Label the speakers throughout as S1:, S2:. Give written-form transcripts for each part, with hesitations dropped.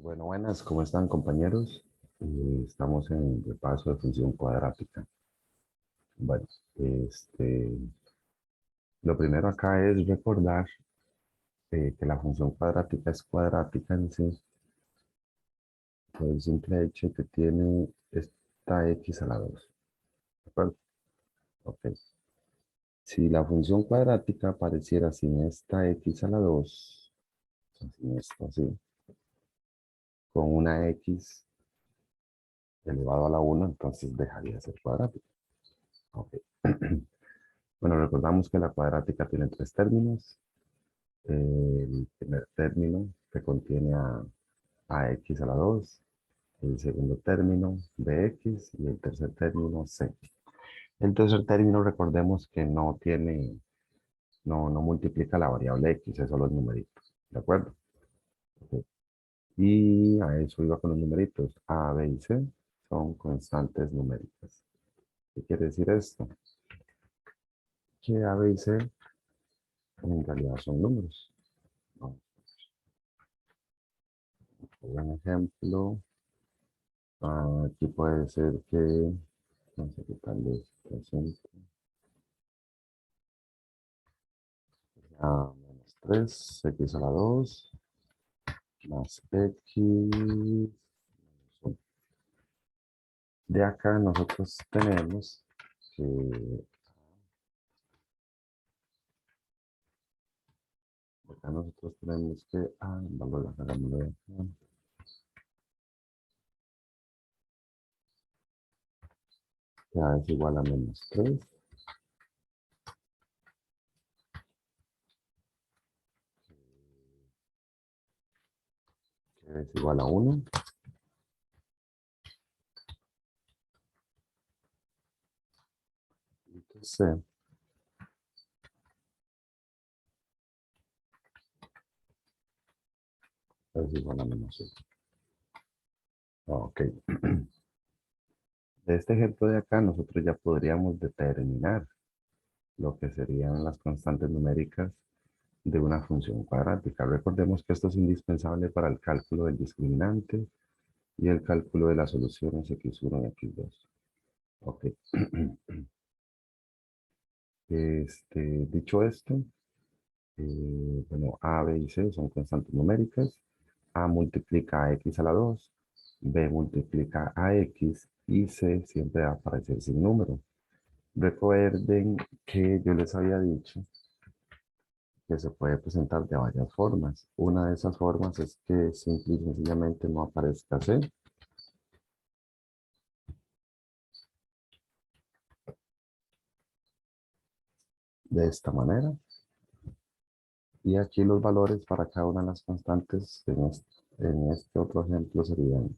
S1: Bueno, buenas, ¿cómo están compañeros? Estamos en el repaso de función cuadrática. Bueno, este, lo primero acá es recordar que la función cuadrática es cuadrática en sí, por el simple hecho que tiene esta x a la 2. ¿De acuerdo? Ok. Si la función cuadrática apareciera sin esta x a la 2, o sea, sin esto así, con una x elevado a la 1, entonces dejaría de ser cuadrática. Ok. Bueno, recordamos que la cuadrática tiene tres términos. El primer término que contiene a x a la 2, el segundo término bx y el tercer término c. El tercer término, recordemos que no multiplica la variable x, es solo el numerito, ¿de acuerdo? Ok. Y a eso iba con los numeritos. A, b y c son constantes numéricas. ¿Qué quiere decir esto? Que a, b y c en realidad son números. Vamos a ver un ejemplo. Aquí puede ser que, no sé qué tal les presento, menos 3 x a la 2 más x. De acá nosotros tenemos que, vamos a hagámoslo de acá, que a es igual a menos 3, que es igual a 1, y que c es igual a menos 1. Ok. De este ejemplo de acá nosotros ya podríamos determinar lo que serían las constantes numéricas de una función cuadrática. Recordemos que esto es indispensable para el cálculo del discriminante y el cálculo de las soluciones x1 y x2. Ok. Dicho esto, bueno, a, b y c son constantes numéricas. A multiplica a x a la 2, b multiplica a x y c siempre va a aparecer sin número. Recuerden que yo les había dicho que se puede presentar de varias formas. Una de esas formas es que simple y sencillamente no aparezca C de esta manera. Y aquí los valores para cada una de las constantes en este otro ejemplo serían,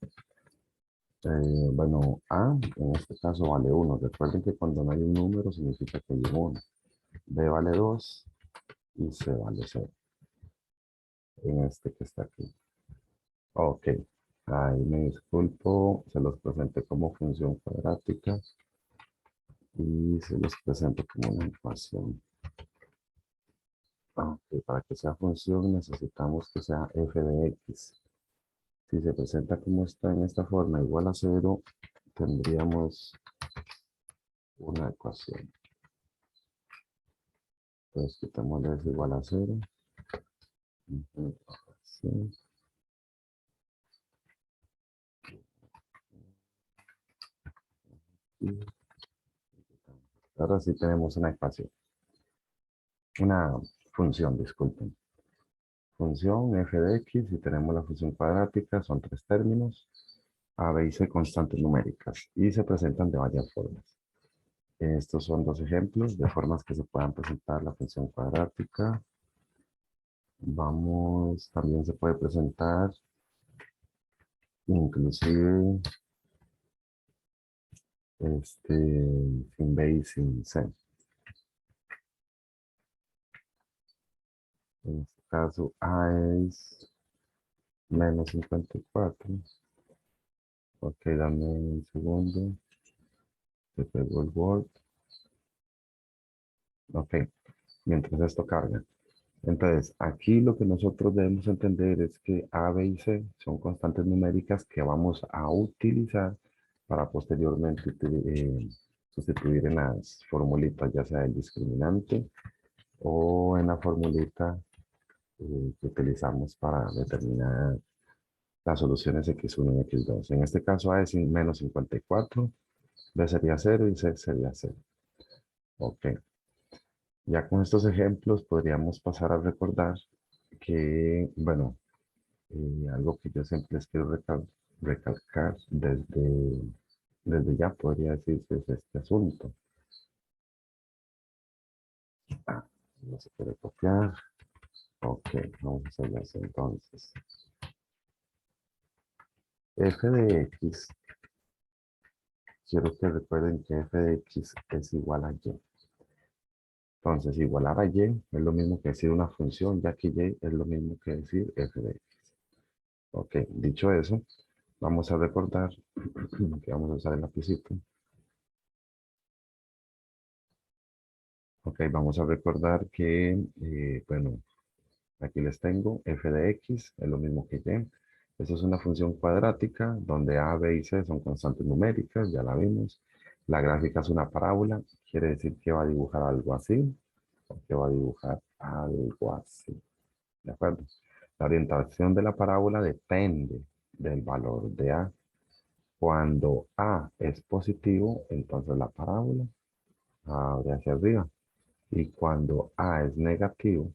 S1: bueno, A en este caso vale 1. Recuerden que cuando no hay un número significa que hay un 1. B vale 2 y C vale 0. En este que está aquí. Ok. Ahí me disculpo, se los presenté como función cuadrática y se los presento como una ecuación. Ok, para que sea función necesitamos que sea f de x. Si se presenta como está en esta forma igual a 0, tendríamos una ecuación. Entonces quitémosle eso igual a 0. Sí. Y ahora sí tenemos una ecuación. Una función, disculpen. Función f de x y tenemos la función cuadrática, son tres términos. A, b y c constantes numéricas y se presentan de varias formas. Estos son dos ejemplos de formas que se puedan presentar la función cuadrática. Vamos, también se puede presentar inclusive sin B y sin C. En este caso A es menos 54. Ok, dame un segundo. Te pego el Word. Ok, mientras esto carga. Entonces, aquí lo que nosotros debemos entender es que A, B y C son constantes numéricas que vamos a utilizar para posteriormente sustituir en las formulitas, ya sea el discriminante o en la formulita que utilizamos para determinar las soluciones x1 y x2. En este caso A es menos 54, B sería 0 y C sería 0. Ok, ya con estos ejemplos podríamos pasar a recordar que, bueno, algo que yo siempre les quiero recalcar desde ya podría decirse es este asunto. Ah, no se puede copiar. Ok, vamos a hacerlo así entonces. F de X, quiero que recuerden que F de X es igual a Y. Entonces, igualar a Y es lo mismo que decir una función, ya que Y es lo mismo que decir F de X. Ok, dicho eso, vamos a recordar que vamos a usar el lapicito. Ok, vamos a recordar que, bueno, aquí les tengo f de x, es lo mismo que y. Eso es una función cuadrática donde a, b y c son constantes numéricas, ya la vimos. La gráfica es una parábola, quiere decir que va a dibujar algo así, o que va a dibujar algo así. ¿De acuerdo? La orientación de la parábola depende del valor de a. Cuando a es positivo, entonces la parábola abre hacia arriba. Y cuando a es negativo,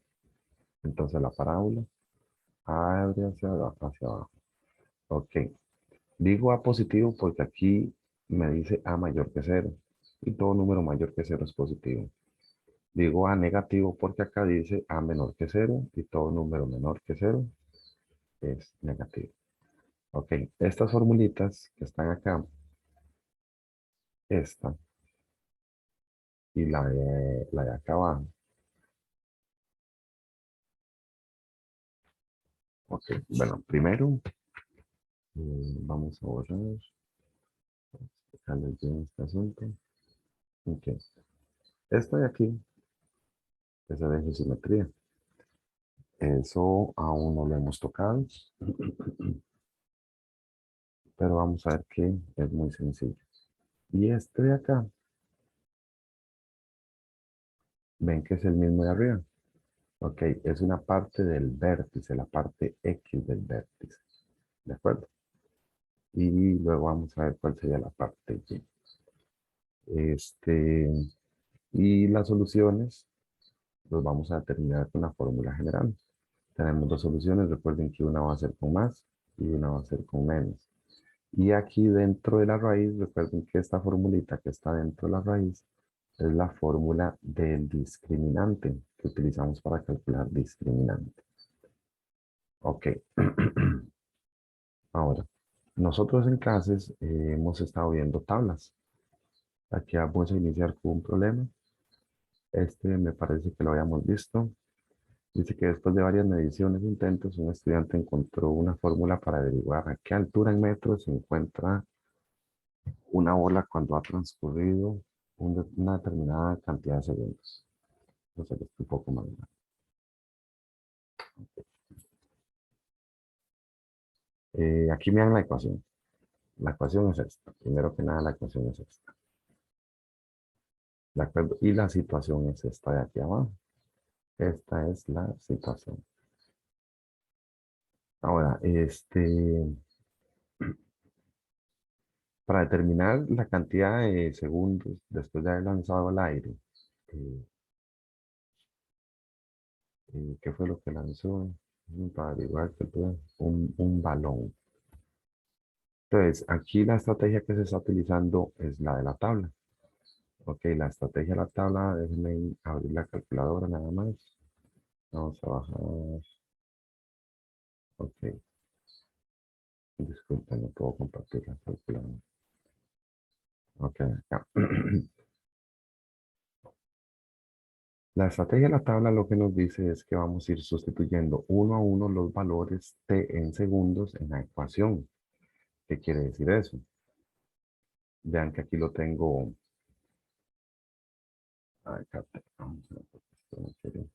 S1: entonces la parábola abre hacia abajo. Ok. Digo A positivo porque aquí me dice A mayor que cero. Y todo número mayor que cero es positivo. Digo A negativo porque acá dice A menor que cero. Y todo número menor que cero es negativo. Ok. Estas formulitas que están acá, esta y la de acá abajo. Ok. Bueno, primero vamos a borrar. Explicarles bien este asunto. Ok. Esto de aquí es de simetría. Eso aún no lo hemos tocado, pero vamos a ver que es muy sencillo. Y este de acá, ven que es el mismo de arriba. Ok, es una parte del vértice, la parte X del vértice. ¿De acuerdo? Y luego vamos a ver cuál sería la parte Y. Este, y las soluciones los vamos a determinar con la fórmula general. Tenemos dos soluciones, recuerden que una va a ser con más y una va a ser con menos. Y aquí dentro de la raíz, recuerden que esta formulita que está dentro de la raíz es la fórmula del discriminante que utilizamos para calcular discriminante. Ok. Ahora, nosotros en clases hemos estado viendo tablas. Aquí vamos a iniciar con un problema. Este me parece que lo habíamos visto. Dice que después de varias mediciones e intentos, un estudiante encontró una fórmula para averiguar a qué altura en metros se encuentra una bola cuando ha transcurrido una determinada cantidad de segundos. No sé, es un poco más. Aquí me dan la ecuación. La ecuación es esta. Primero que nada, la ecuación es esta. ¿De acuerdo? Y la situación es esta de aquí abajo. Esta es la situación. Ahora, para determinar la cantidad de segundos después de haber lanzado al aire, eh, ¿qué fue lo que lanzó? Para averiguar que fue un balón. Entonces, aquí la estrategia que se está utilizando es la de la tabla. Ok, la estrategia de la tabla, déjenme abrir la calculadora nada más. Vamos a bajar. Ok, disculpen, no puedo compartir la calculadora. Ok, acá. La estrategia de la tabla lo que nos dice es que vamos a ir sustituyendo uno a uno los valores t en segundos en la ecuación. ¿Qué quiere decir eso? Vean que aquí lo tengo. Acá, vamos a ver, porque esto no quiere.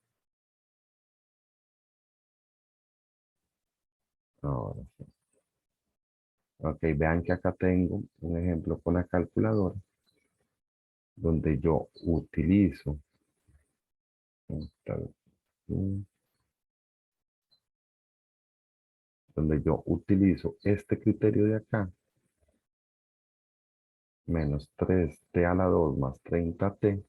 S1: Ahora sí. Ok, vean que acá tengo un ejemplo con la calculadora donde yo utilizo, donde yo utilizo este criterio de acá, menos 3t a la 2 más 30t,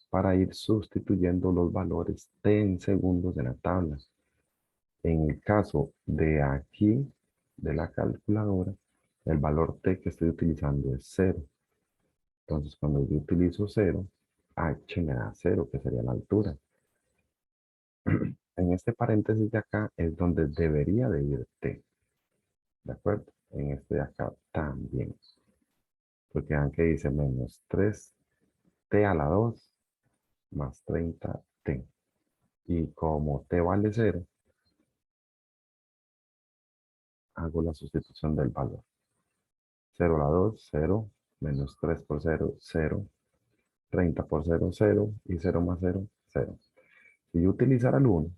S1: para ir sustituyendo los valores t en segundos en la tabla. En el caso de aquí, de la calculadora, el valor t que estoy utilizando es 0. Entonces, cuando yo utilizo 0, h me da 0, que sería la altura. En este paréntesis de acá es donde debería de ir t, ¿de acuerdo? En este de acá también. Porque vean que dice menos 3t a la 2 más 30t. Y como t vale 0, hago la sustitución del valor. 0 a la 2, 0, menos 3 por 0, 0, 30 por 0, 0, y 0 más 0, 0. Si yo utilizara el 1,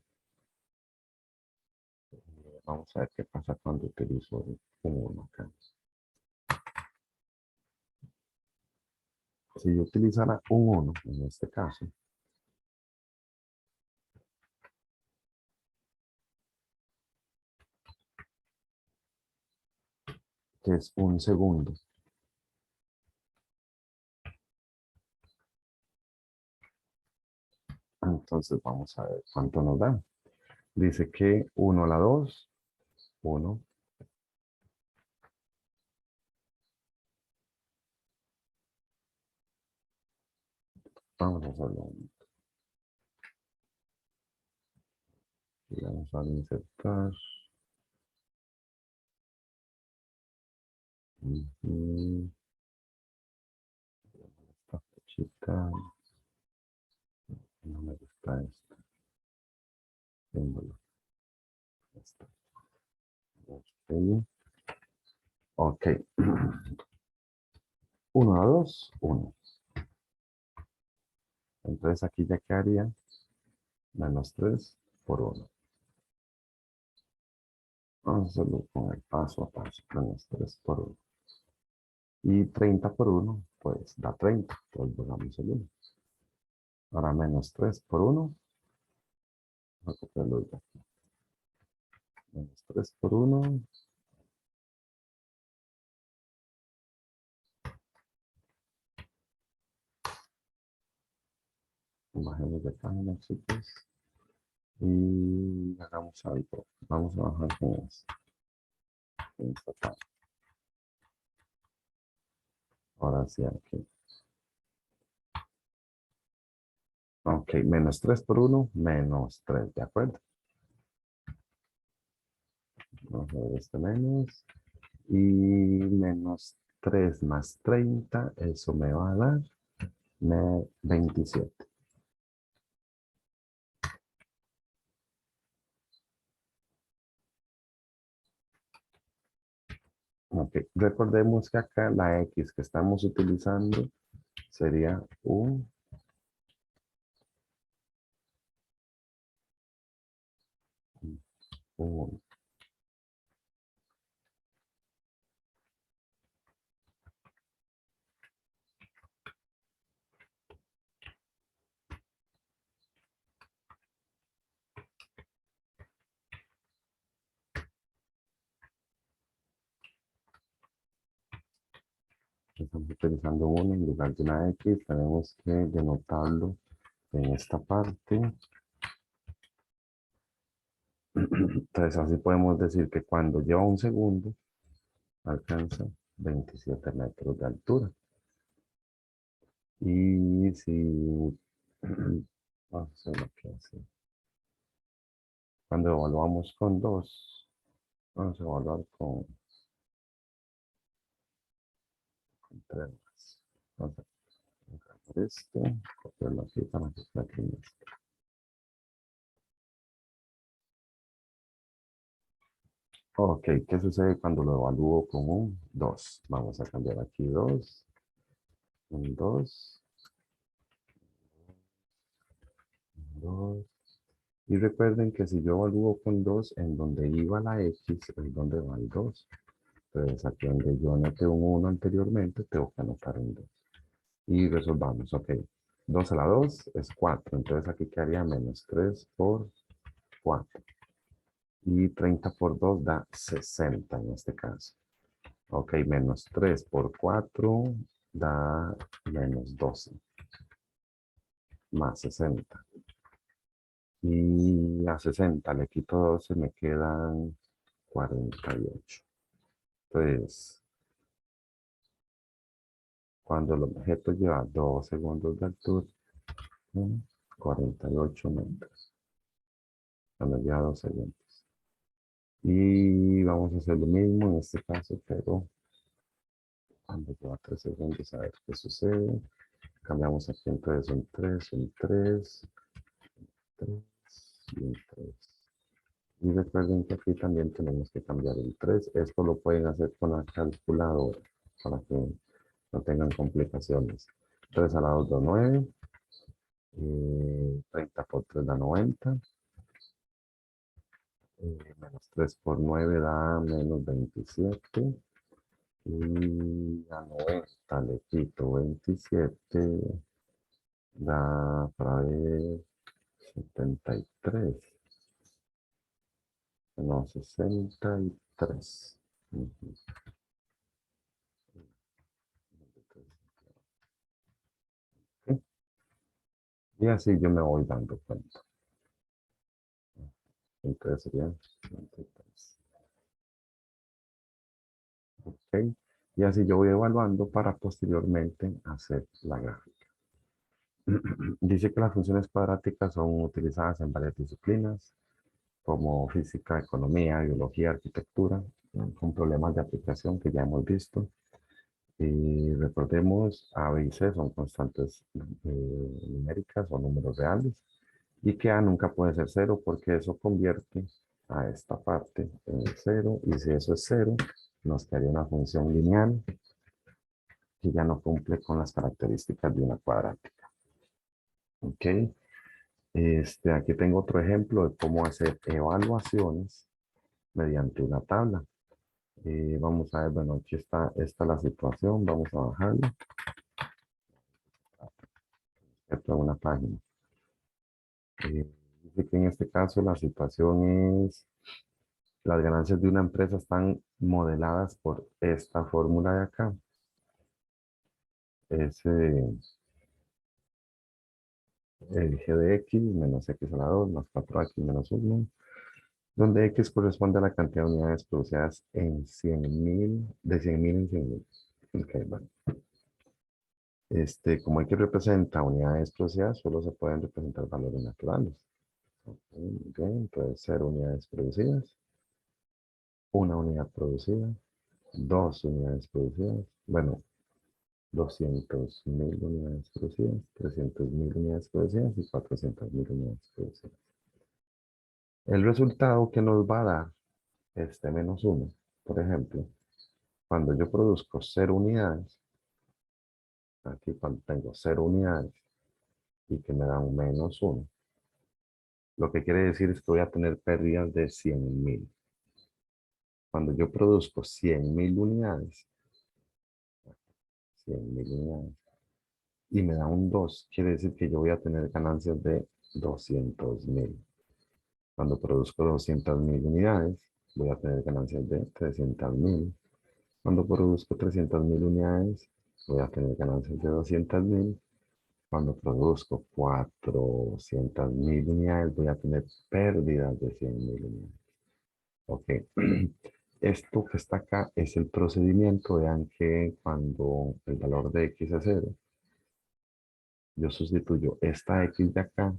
S1: vamos a ver qué pasa cuando utilizo un 1 acá. Si yo utilizara un 1, en este caso, que es un segundo, entonces vamos a ver cuánto nos da. Dice que 1 a la 2, 1. Vamos a hacerlo. Y vamos a insertar. Esta flechita. No me gusta esto. Símbolo. Esta. Ok. 1 a 2, 1. Entonces aquí ya quedaría menos 3 por 1. Vamos a hacerlo con el paso a paso. Menos 3 por 1. Y 30 por 1, pues da 30. Entonces volvamos el 1. Ahora menos 3 por 1. Voy a copiarlo ya. Menos 3 por 1. Bajemos de página, chicos. Y hagamos algo. Vamos a bajar con esto. Ahora sí, aquí. Ok, menos 3 por 1, menos 3, ¿de acuerdo? Vamos a ver este menos. Y menos 3 más 30, eso me va a dar 27. Ok, recordemos que acá la X que estamos utilizando sería un Estamos utilizando 1 en lugar de una X. Tenemos que denotarlo en esta parte. Entonces así podemos decir que cuando lleva un segundo, alcanza 27 metros de altura. Y si vamos a hacer lo que hace. Cuando evaluamos con 2, vamos a evaluar con 3 más. Vamos a copiar esto, copiarlo aquí para que esté aquí. Ok, ¿qué sucede cuando lo evalúo con un 2? Vamos a cambiar aquí 2, un 2, 2, Y recuerden que si yo evalúo con 2, en donde iba la X es donde va el 2. Entonces aquí donde yo anoté un 1 anteriormente, tengo que anotar un 2. Y resolvamos, ok. 2 a la 2 es 4, entonces aquí quedaría menos 3 por 4. Y 30 por 2 da 60 en este caso. Ok, menos 3 por 4 da menos 12, más 60. Y a 60 le quito 12, me quedan 48. Entonces, cuando el objeto lleva 2 segundos de altura, 48 metros. Cuando lleva 2 segundos. Y vamos a hacer lo mismo en este caso, pero cuando lleva 3 segundos, a ver qué sucede. Cambiamos aquí, entonces un 3, un 3, 3 y un 3. Y recuerden que aquí también tenemos que cambiar el 3. Esto lo pueden hacer con la calculadora para que no tengan complicaciones. 3 a la 2 da 9. 30 por 3 da 90. Menos 3 por 9 da menos 27. Y a 90 le quito 27. Da para ver 73. No, 63. Ujú. ¿Sí? Y así yo me voy dando cuenta. Entonces sería 63. ¿Ok? Y así yo voy evaluando para posteriormente hacer la gráfica. Dice que las funciones cuadráticas son utilizadas en varias disciplinas, como física, economía, biología, arquitectura, con problemas de aplicación que ya hemos visto. Y recordemos, A, B y C son constantes numéricas o números reales, y que A nunca puede ser cero porque eso convierte a esta parte en cero, y si eso es cero, nos quedaría una función lineal que ya no cumple con las características de una cuadrática. ¿Ok? Aquí tengo otro ejemplo de cómo hacer evaluaciones mediante una tabla. Vamos a ver, bueno, aquí está, esta la situación, vamos a bajarla. Esta es una página. Dice que en este caso la situación es, las ganancias de una empresa están modeladas por esta fórmula de acá. Es el g de x menos x a la 2 más 4x menos 1, donde x corresponde a la cantidad de unidades producidas en 100.000, de 100.000 en 100.000. Ok, bueno. Como aquí representa unidades producidas, solo se pueden representar valores naturales. Ok, muy bien, entonces 0 unidades producidas, una unidad producida, 2 unidades producidas, bueno, 200.000 unidades producidas, 300.000 unidades producidas y 400.000 unidades producidas. El resultado que nos va a dar este menos 1, por ejemplo, cuando yo produzco 0 unidades, aquí cuando tengo 0 unidades y que me da un menos 1, lo que quiere decir es que voy a tener pérdidas de 100.000. Cuando yo produzco 100.000 unidades, 100.000 unidades, y me da un 2, quiere decir que yo voy a tener ganancias de 200.000. Cuando produzco 200.000 unidades, voy a tener ganancias de 300.000. Cuando produzco 300.000 unidades, voy a tener ganancias de 200.000. Cuando produzco 400.000 unidades, voy a tener pérdidas de 100.000 unidades. Ok. Esto que está acá es el procedimiento. Vean que cuando el valor de x es 0, yo sustituyo esta x de acá,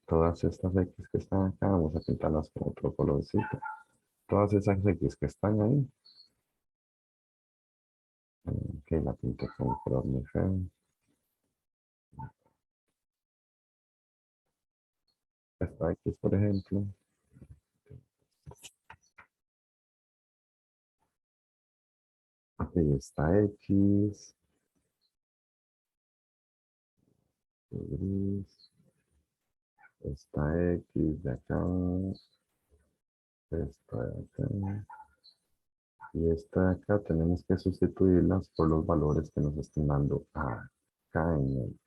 S1: todas estas x que están acá, vamos a pintarlas con otro colorcito. Todas esas x que están ahí, que la pinté con un color muy feo. Esta x, por ejemplo, aquí está x, gris, esta X de acá, esta de acá, y esta de acá tenemos que sustituirlas por los valores que nos están dando acá en el.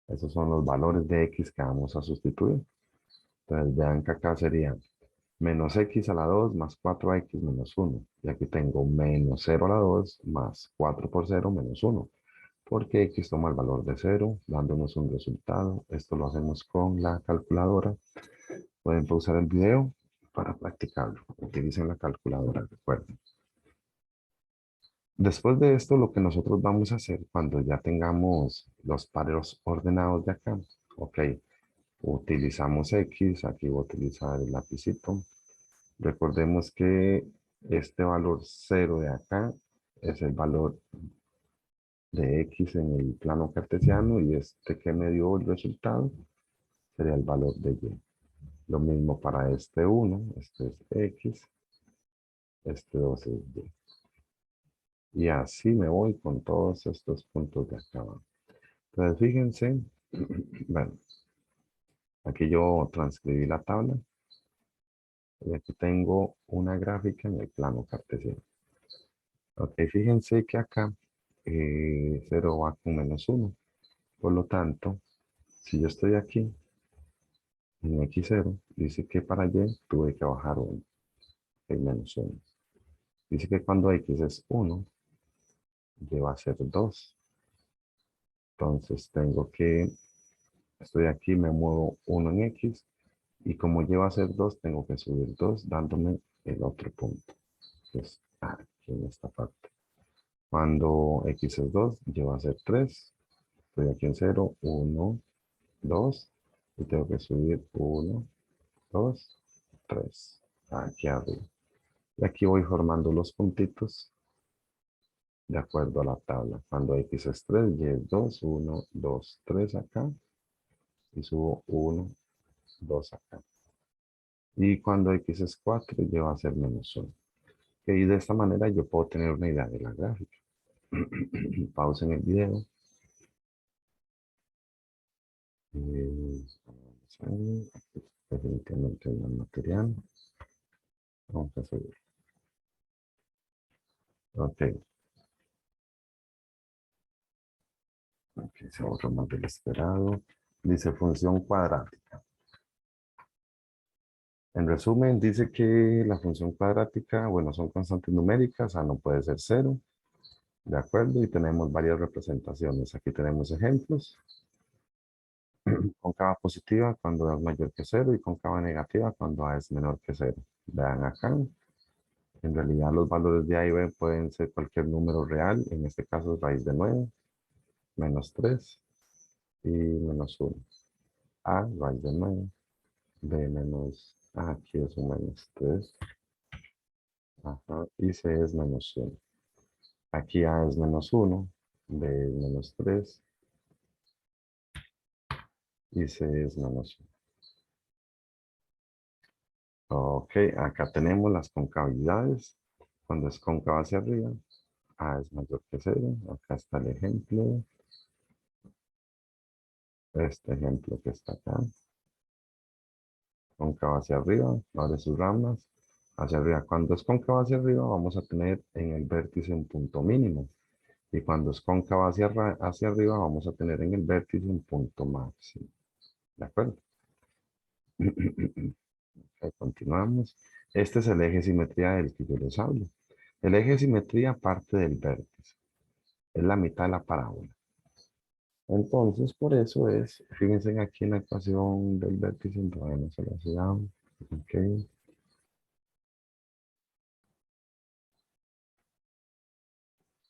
S1: Esos son los valores de X que vamos a sustituir. Entonces vean que acá sería menos X a la 2 más 4X menos 1. Y aquí tengo menos 0 a la 2 más 4 por 0 menos 1. Porque X toma el valor de 0, dándonos un resultado. Esto lo hacemos con la calculadora. Pueden pausar el video para practicarlo. Utilicen la calculadora, recuerden. Después de esto, lo que nosotros vamos a hacer cuando ya tengamos los pares ordenados de acá, ok, utilizamos X, aquí voy a utilizar el lapicito. Recordemos que este valor 0 de acá es el valor de X en el plano cartesiano y este que me dio el resultado sería el valor de Y. Lo mismo para este 1, este es X, este 2 es Y. Y así me voy con todos estos puntos de acá abajo. Entonces fíjense, bueno, aquí yo transcribí la tabla y aquí tengo una gráfica en el plano cartesiano. Ok, fíjense que acá 0 va con menos 1. Por lo tanto, si yo estoy aquí en X0, dice que para Y tuve que bajar 1, el menos 1. Dice que cuando X es 1, Y va a ser 2. Entonces tengo que, estoy aquí, me muevo 1 en X, y como Y va a ser 2, tengo que subir 2, dándome el otro punto, que es aquí en esta parte. Cuando X es 2, Y va a ser 3. Estoy aquí en 0, 1, 2, y tengo que subir 1, 2, 3, aquí arriba. Y aquí voy formando los puntitos de acuerdo a la tabla. Cuando X es 3, Y es 2, 1, 2, 3 acá, y subo 1, 2 acá. Y cuando X es 4, Y va a ser menos 1. Y de esta manera yo puedo tener una idea de la gráfica. Pausen el video. Vamos a ver, aquí definitivamente hay un material. Vamos a seguir. Ok, aquí se ahorra más del esperado. Dice función cuadrática. En resumen, dice que la función cuadrática, bueno, son constantes numéricas, no puede ser cero, ¿de acuerdo? Y tenemos varias representaciones. Aquí tenemos ejemplos. Cóncava positiva cuando A es mayor que cero y cóncava negativa cuando A es menor que cero. Vean acá, en realidad los valores de A y B pueden ser cualquier número real, en este caso es raíz de 9, menos 3 y menos 1. A, raíz de 9, B menos, aquí es un menos 3, ajá, y C es menos 1. Aquí A es menos 1, B es menos 3 y C es menos 1. Ok, acá tenemos las concavidades. Cuando es cóncava hacia arriba, A es mayor que cero. Acá está el ejemplo. Este ejemplo que está acá. Cóncava hacia arriba, abre sus ramas. Hacia arriba. Cuando es cóncava hacia arriba, vamos a tener en el vértice un punto mínimo. Y cuando es cóncava hacia arriba, vamos a tener en el vértice un punto máximo. ¿De acuerdo? Ok, continuamos. Este es el eje de simetría del que yo les hablo. El eje de simetría parte del vértice. Es la mitad de la parábola. Entonces, por eso es, fíjense aquí en la ecuación del vértice, todavía no se lo hacía. Ok.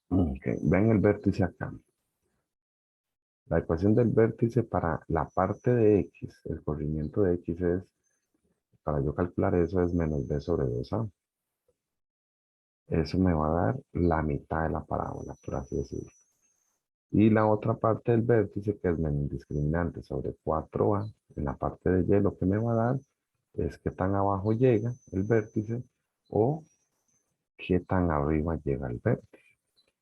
S1: Ok, ven el vértice acá. La ecuación del vértice para la parte de X, el corrimiento de X es, para yo calcular eso, es menos B sobre 2A. Eso me va a dar la mitad de la parábola, por así decirlo. Y la otra parte del vértice, que es menos discriminante sobre 4A, en la parte de Y, lo que me va a dar es qué tan abajo llega el vértice o qué tan arriba llega el vértice.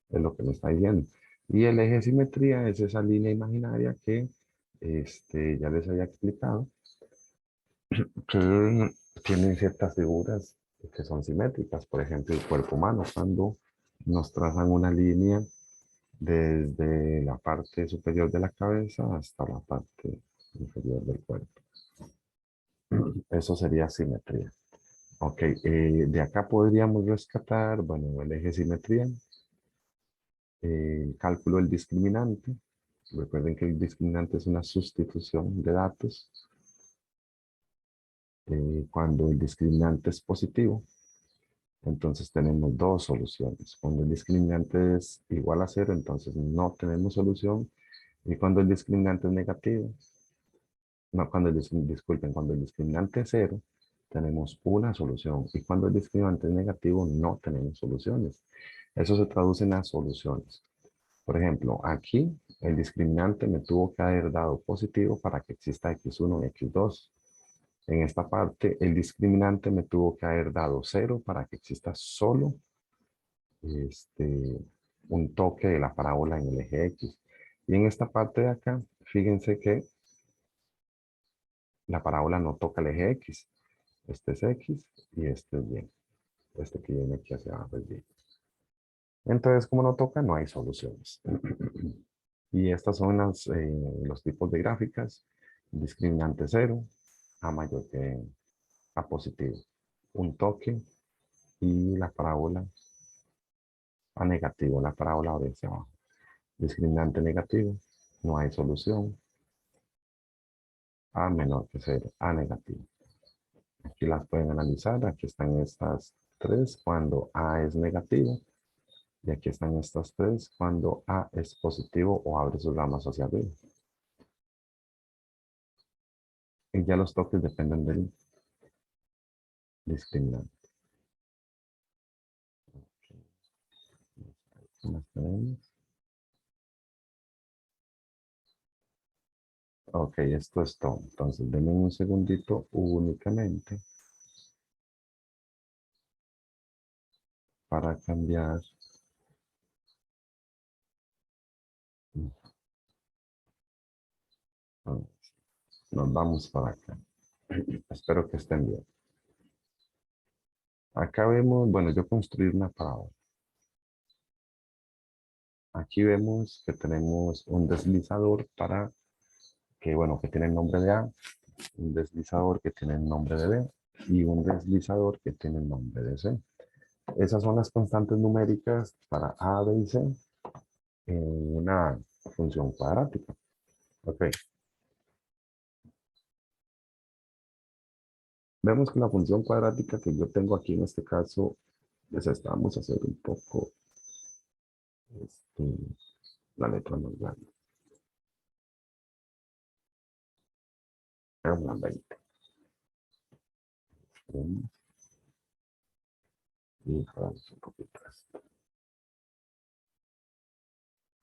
S1: Es lo que me está diciendo. Y el eje de simetría es esa línea imaginaria que ya les había explicado que tienen ciertas figuras que son simétricas. Por ejemplo, el cuerpo humano, cuando nos trazan una línea desde la parte superior de la cabeza hasta la parte inferior del cuerpo. Eso sería simetría. Ok, de acá podríamos rescatar, bueno, el eje simetría, el cálculo del discriminante. Recuerden que el discriminante es una sustitución de datos. Cuando el discriminante es positivo, entonces tenemos dos soluciones. Cuando el discriminante es igual a cero, entonces no tenemos solución. Y cuando el discriminante es negativo, no, disculpen, cuando el discriminante es cero, tenemos una solución. Y cuando el discriminante es negativo, no tenemos soluciones. Eso se traduce en las soluciones. Por ejemplo, aquí el discriminante me tuvo que haber dado positivo para que exista x1 y x2. En esta parte, el discriminante me tuvo que haber dado cero para que exista solo este, un toque de la parábola en el eje X. Y en esta parte de acá, fíjense que la parábola no toca el eje X. Este es X y este es Y. Este que viene aquí hacia abajo es Y. Entonces, como no toca, no hay soluciones. Y estas son los tipos de gráficas. Discriminante cero, A mayor que A positivo. Un toque y la parábola A negativo. La parábola de hacia abajo. Discriminante negativo, no hay solución. A menor que cero, A negativo. Aquí las pueden analizar. Aquí están estas tres cuando A es negativo. Y aquí están estas tres cuando A es positivo o abre sus ramas hacia arriba. Y ya los toques dependen del discriminante. Las tenemos. Ok, esto es todo. Entonces, denme un segundito únicamente para cambiar. Nos vamos para acá. Espero que estén bien. Acá vemos, bueno, yo construir una parábola. Aquí vemos que tenemos un deslizador para que, bueno, que tiene el nombre de A, un deslizador que tiene el nombre de B y un deslizador que tiene el nombre de C. Esas son las constantes numéricas para A, B y C en una función cuadrática. Ok. Vemos que la función cuadrática que yo tengo aquí en este caso, pues esta vamos a hacer un poco este, la letra más grande. Es una 20. Y jalamos un poquito esto.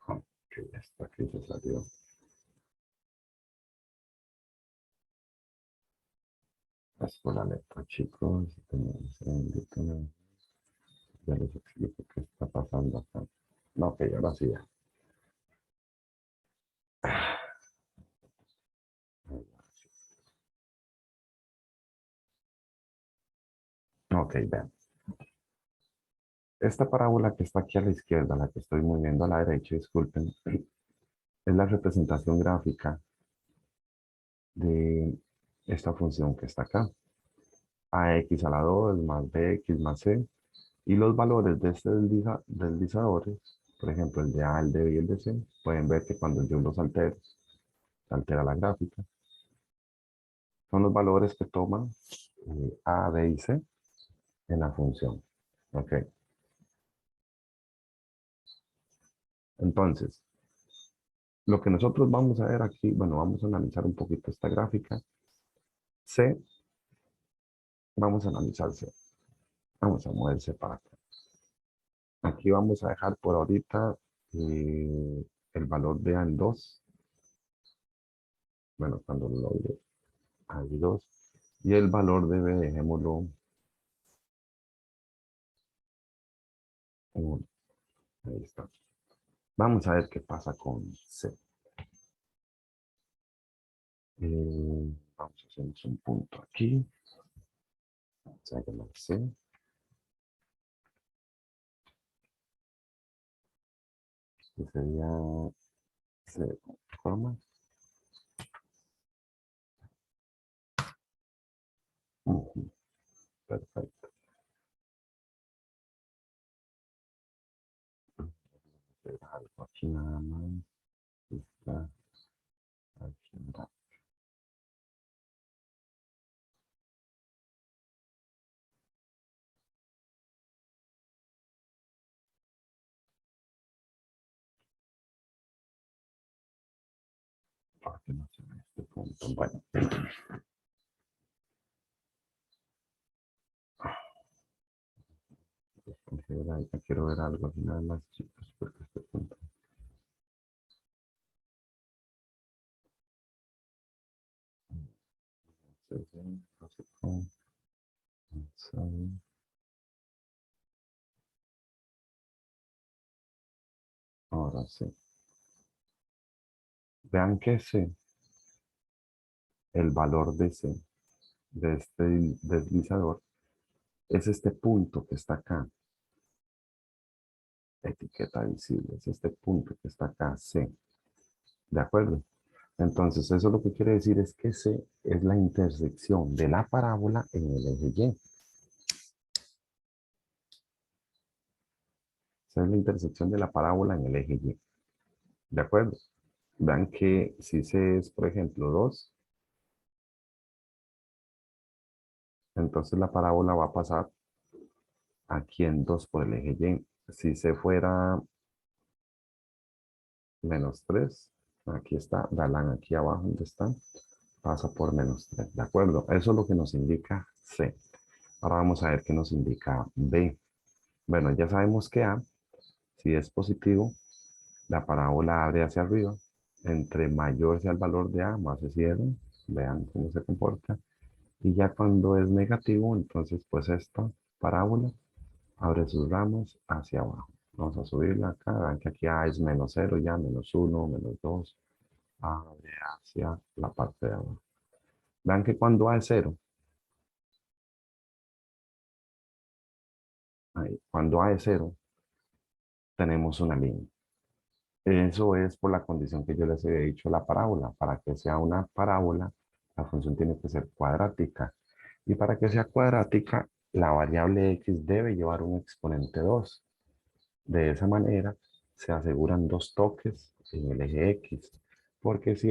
S1: Ok, esta aquí se salió. Es por la letra, chicos. Ya les explico qué está pasando acá. No, ok, ahora sí ya. Ok, vean. Esta parábola que está aquí a la izquierda, la que estoy moviendo a la derecha, disculpen, es la representación gráfica de esta función que está acá. AX a la 2 más BX más C. Y los valores de estos deslizadores, por ejemplo, el de A, el de B y el de C, pueden ver que cuando yo los altero, se altera la gráfica. Son los valores que toman A, B y C en la función. Ok. Entonces, lo que nosotros vamos a ver aquí, bueno, vamos a analizar un poquito esta gráfica. C, vamos a analizar C. Vamos a moverse para acá. Aquí vamos a dejar por ahorita el valor de A en 2. Bueno, cuando lo logre, hay 2. Y el valor de B, dejémoslo 1. Ahí está. Vamos a ver qué pasa con C. Vamos a hacer un punto aquí. O sea que no sé. Que sería C, forma. Ujú, perfecto. Hacer algo aquí nada más. Está aquí. ¿Por qué no se ve este punto? Bueno, quiero ver algo aquí nada más, chicos, porque este punto. No sé cómo. Ahora sí. Vean que C, el valor de C, de este deslizador, es este punto que está acá. Etiqueta visible, es este punto que está acá, C. ¿De acuerdo? Entonces, eso lo que quiere decir es que C es la intersección de la parábola en el eje Y. Esa es la intersección de la parábola en el eje Y. ¿De acuerdo? Vean que si C es, por ejemplo, 2, entonces la parábola va a pasar aquí en 2 por el eje Y. Si C fuera menos 3, aquí está, Dalán aquí abajo donde está, pasa por menos 3, ¿de acuerdo? Eso es lo que nos indica C. Ahora vamos a ver qué nos indica B. Bueno, ya sabemos que A, si es positivo, la parábola abre hacia arriba. Entre mayor sea el valor de A, más se cierra. Vean cómo se comporta. Y ya cuando es negativo, entonces pues esta parábola abre sus ramas hacia abajo. Vamos a subirla acá. Vean que aquí A es menos 0 ya, menos 1, menos 2. Abre hacia la parte de abajo. Vean que cuando A es 0, ahí, cuando A es 0, tenemos una línea. Eso es por la condición que yo les he dicho la parábola. Para que sea una parábola, la función tiene que ser cuadrática. Y para que sea cuadrática, la variable x debe llevar un exponente 2. De esa manera, se aseguran dos toques en el eje x. Porque si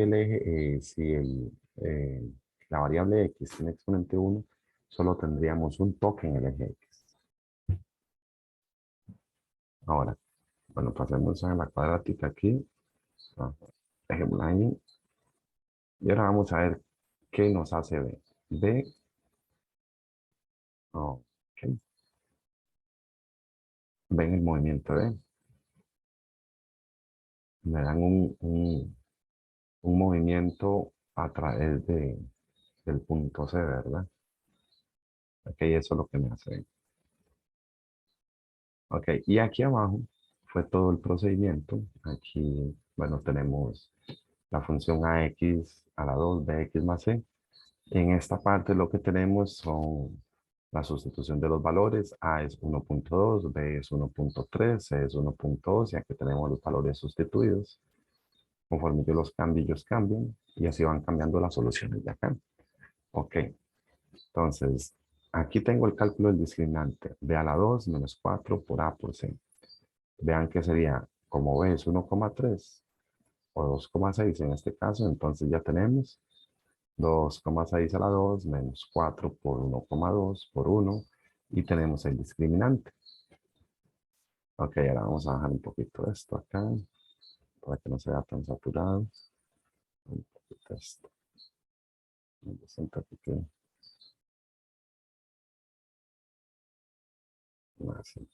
S1: la variable x tiene exponente 1, solo tendríamos un toque en el eje x. Ahora, bueno, pasemos a la cuadrática aquí. Ah, dejémosla ahí. Y ahora vamos a ver qué nos hace B. B, ok, ven el movimiento B. Me dan un movimiento a través del punto C, ¿verdad? Ok, eso es lo que me hace B. Ok, y aquí abajo fue todo el procedimiento. Aquí, bueno, tenemos la función AX a la 2, BX más C. En esta parte lo que tenemos son la sustitución de los valores. A es 1.2, B es 1.3, C es 1.2 y aquí tenemos los valores sustituidos. Conforme yo los cambio, ellos cambian y así van cambiando las soluciones de acá. Ok, entonces aquí tengo el cálculo del discriminante. B a la 2 menos 4 por A por C. Vean que sería, como B es 1,3 o 2,6 en este caso, entonces ya tenemos 2,6 a la 2 menos 4 por 1,2 por 1 y tenemos el discriminante. Ok, ahora vamos a bajar un poquito esto acá para que no sea tan saturado. Un poquito esto. Lo siento aquí que así.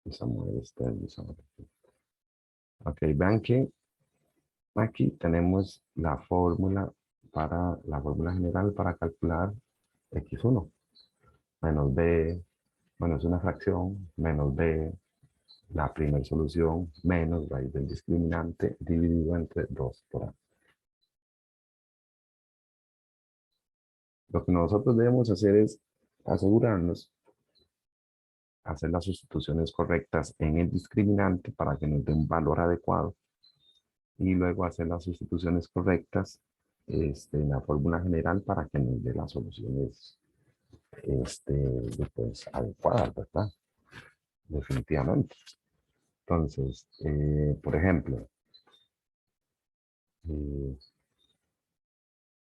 S1: Vamos a mover este. Vamos a mover aquí. Ok, vean que aquí tenemos la fórmula general para calcular x1 menos b, bueno, es una fracción, menos b, la primera solución, menos raíz del discriminante dividido entre 2 por a. Lo que nosotros debemos hacer es asegurarnos, hacer las sustituciones correctas en el discriminante para que nos dé un valor adecuado y luego hacer las sustituciones correctas en la fórmula general para que nos dé las soluciones pues, adecuadas, ¿verdad? Definitivamente. Entonces, por ejemplo, eh,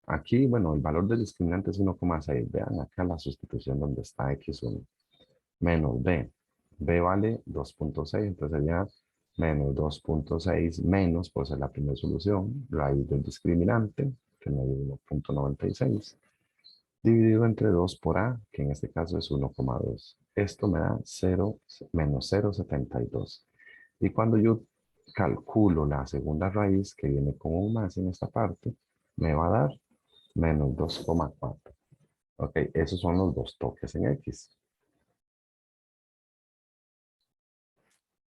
S1: aquí, bueno, el valor del discriminante es 1,6. Vean acá la sustitución donde está x1 menos b. B vale 2,6, entonces sería menos 2,6 menos, pues es la primera solución, raíz del discriminante, que me dio 1,96, dividido entre 2 por a, que en este caso es 1,2. Esto me da 0, menos 0,72. Y cuando yo calculo la segunda raíz, que viene como un más en esta parte, me va a dar menos 2,4. Ok, esos son los dos toques en X.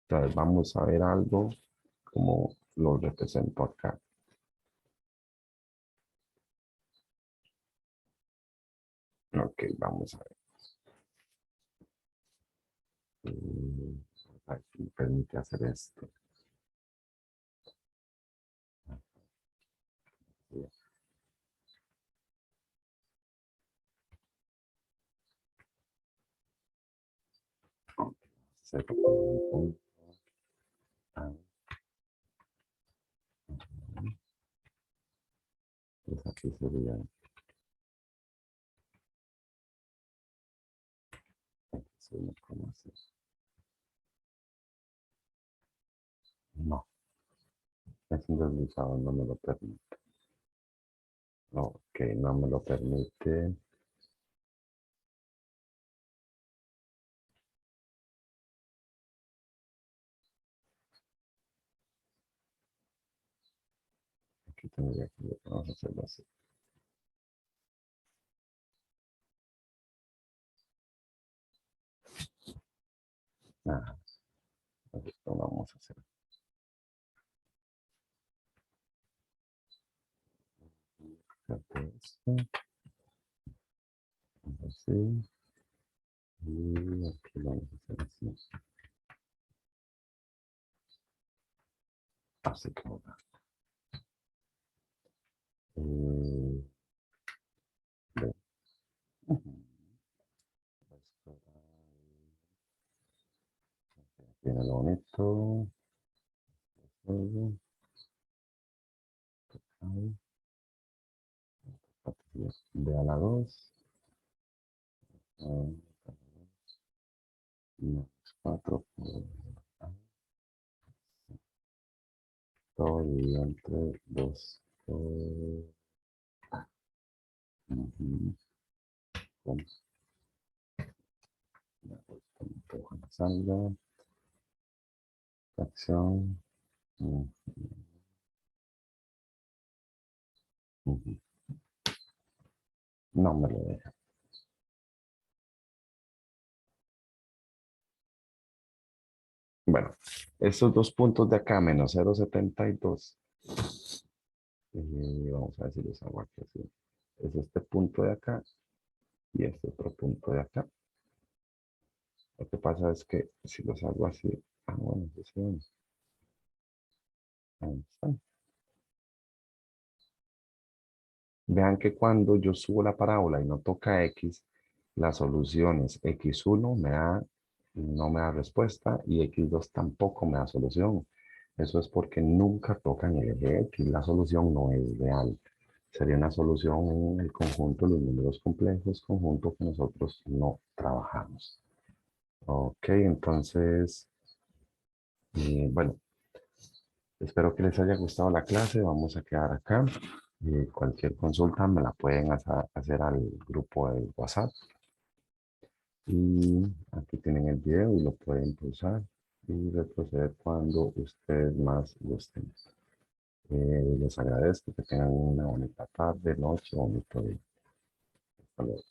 S1: Entonces vamos a ver algo como lo represento acá. Ok, vamos a ver. Aquí me permite hacer esto. Cero punto A. Pues aquí sería X1,6. No, es un deslizado, no me lo permite. Ok, no me lo permite. Aquí tendría que, vamos a hacerlo así. Ah, esto vamos a hacer. Esto, así. Y aquí vamos a hacer así. Así como va. Ve. Tiene lo bonito. De a la 2. 4 todo dividido entre 2. Salga. Acción. No me lo deja. Bueno, estos dos puntos de acá, menos 0,72. Vamos a ver si los hago aquí así. Es este punto de acá y este otro punto de acá. Lo que pasa es que si los hago así, bueno, pues sí, ahí está. Vean que cuando yo subo la parábola y no toca X, la solución es X1 no me da respuesta y X2 tampoco me da solución. Eso es porque nunca tocan el eje X. La solución no es real. Sería una solución en el conjunto de los números complejos, conjunto que nosotros no trabajamos. Ok, entonces, bueno, espero que les haya gustado la clase. Vamos a quedar acá. Cualquier consulta me la pueden hacer al grupo de WhatsApp. Y aquí tienen el video y lo pueden pulsar y retroceder cuando ustedes más gusten. Les agradezco que tengan una bonita tarde, noche o bonito día. Hasta luego.